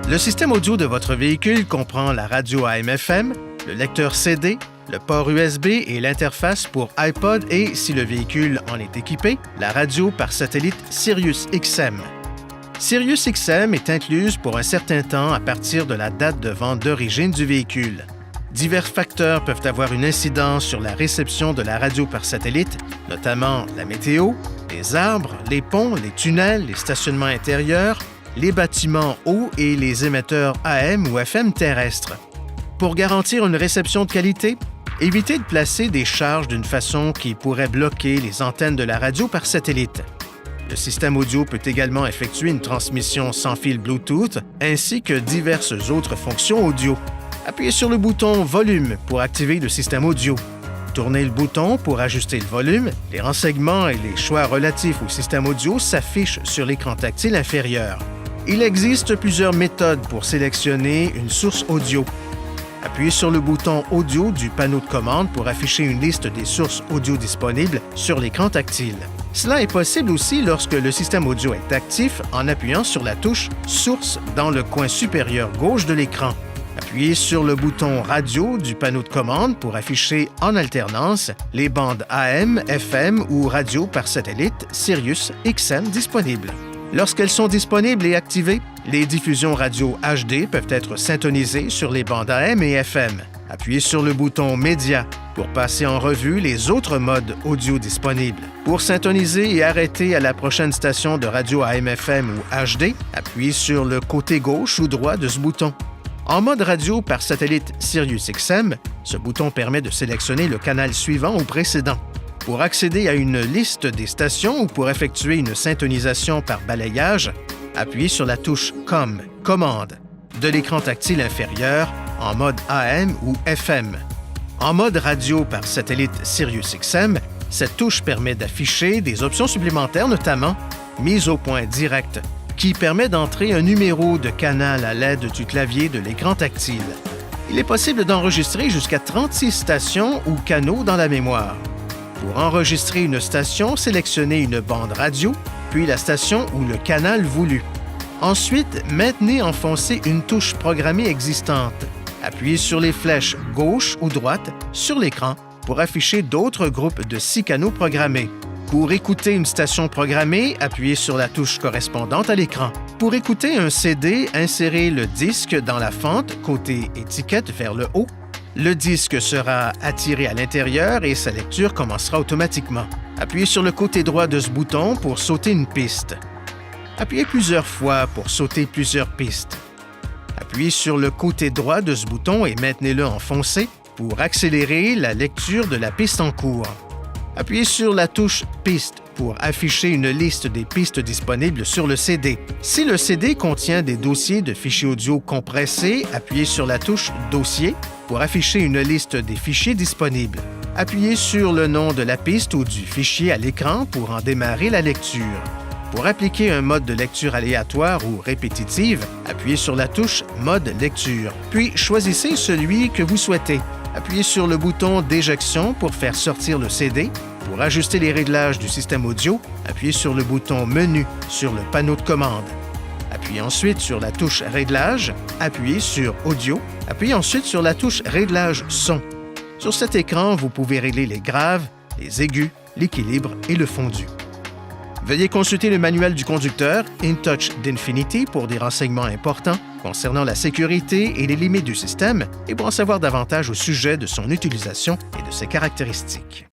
Le système audio de votre véhicule comprend la radio AM/FM, le lecteur CD, le port USB et l'interface pour iPod et, si le véhicule en est équipé, la radio par satellite SiriusXM. SiriusXM est incluse pour un certain temps à partir de la date de vente d'origine du véhicule. Divers facteurs peuvent avoir une incidence sur la réception de la radio par satellite, notamment la météo, les arbres, les ponts, les tunnels, les stationnements intérieurs, les bâtiments hauts et les émetteurs AM ou FM terrestres. Pour garantir une réception de qualité, évitez de placer des charges d'une façon qui pourrait bloquer les antennes de la radio par satellite. Le système audio peut également effectuer une transmission sans fil Bluetooth ainsi que diverses autres fonctions audio. Appuyez sur le bouton « Volume » pour activer le système audio. Tournez le bouton pour ajuster le volume. Les renseignements et les choix relatifs au système audio s'affichent sur l'écran tactile inférieur. Il existe plusieurs méthodes pour sélectionner une source audio. Appuyez sur le bouton « Audio » du panneau de commande pour afficher une liste des sources audio disponibles sur l'écran tactile. Cela est possible aussi lorsque le système audio est actif en appuyant sur la touche « Source » dans le coin supérieur gauche de l'écran. Appuyez sur le bouton « Radio » du panneau de commande pour afficher en alternance les bandes AM, FM ou radio par satellite SiriusXM disponibles. Lorsqu'elles sont disponibles et activées, les diffusions radio HD peuvent être syntonisées sur les bandes AM et FM. Appuyez sur le bouton « Média » pour passer en revue les autres modes audio disponibles. Pour syntoniser et arrêter à la prochaine station de radio AM/FM ou HD, appuyez sur le côté gauche ou droit de ce bouton. En mode radio par satellite SiriusXM, ce bouton permet de sélectionner le canal suivant ou précédent. Pour accéder à une liste des stations ou pour effectuer une syntonisation par balayage, appuyez sur la touche « COM » « Commande » de l'écran tactile inférieur en mode AM ou FM. En mode radio par satellite SiriusXM, cette touche permet d'afficher des options supplémentaires, notamment « Mise au point direct » qui permet d'entrer un numéro de canal à l'aide du clavier de l'écran tactile. Il est possible d'enregistrer jusqu'à 36 stations ou canaux dans la mémoire. Pour enregistrer une station, sélectionnez une bande radio, puis la station ou le canal voulu. Ensuite, maintenez enfoncée une touche programmée existante. Appuyez sur les flèches gauche ou droite sur l'écran pour afficher d'autres groupes de 6 canaux programmés. Pour écouter une station programmée, appuyez sur la touche correspondante à l'écran. Pour écouter un CD, insérez le disque dans la fente côté étiquette vers le haut. Le disque sera attiré à l'intérieur et sa lecture commencera automatiquement. Appuyez sur le côté droit de ce bouton pour sauter une piste. Appuyez plusieurs fois pour sauter plusieurs pistes. Appuyez sur le côté droit de ce bouton et maintenez-le enfoncé pour accélérer la lecture de la piste en cours. Appuyez sur la touche « Piste » pour afficher une liste des pistes disponibles sur le CD. Si le CD contient des dossiers de fichiers audio compressés, appuyez sur la touche « Dossier » pour afficher une liste des fichiers disponibles. Appuyez sur le nom de la piste ou du fichier à l'écran pour en démarrer la lecture. Pour appliquer un mode de lecture aléatoire ou répétitive, appuyez sur la touche « Mode lecture », puis choisissez celui que vous souhaitez. Appuyez sur le bouton d'éjection pour faire sortir le CD. Pour ajuster les réglages du système audio, appuyez sur le bouton Menu sur le panneau de commande. Appuyez ensuite sur la touche Réglages, appuyez sur Audio, appuyez ensuite sur la touche Réglages son. Sur cet écran, vous pouvez régler les graves, les aigus, l'équilibre et le fondu. Veuillez consulter le manuel du conducteur InTouch d'Infinity pour des renseignements importants concernant la sécurité et les limites du système et pour en savoir davantage au sujet de son utilisation et de ses caractéristiques.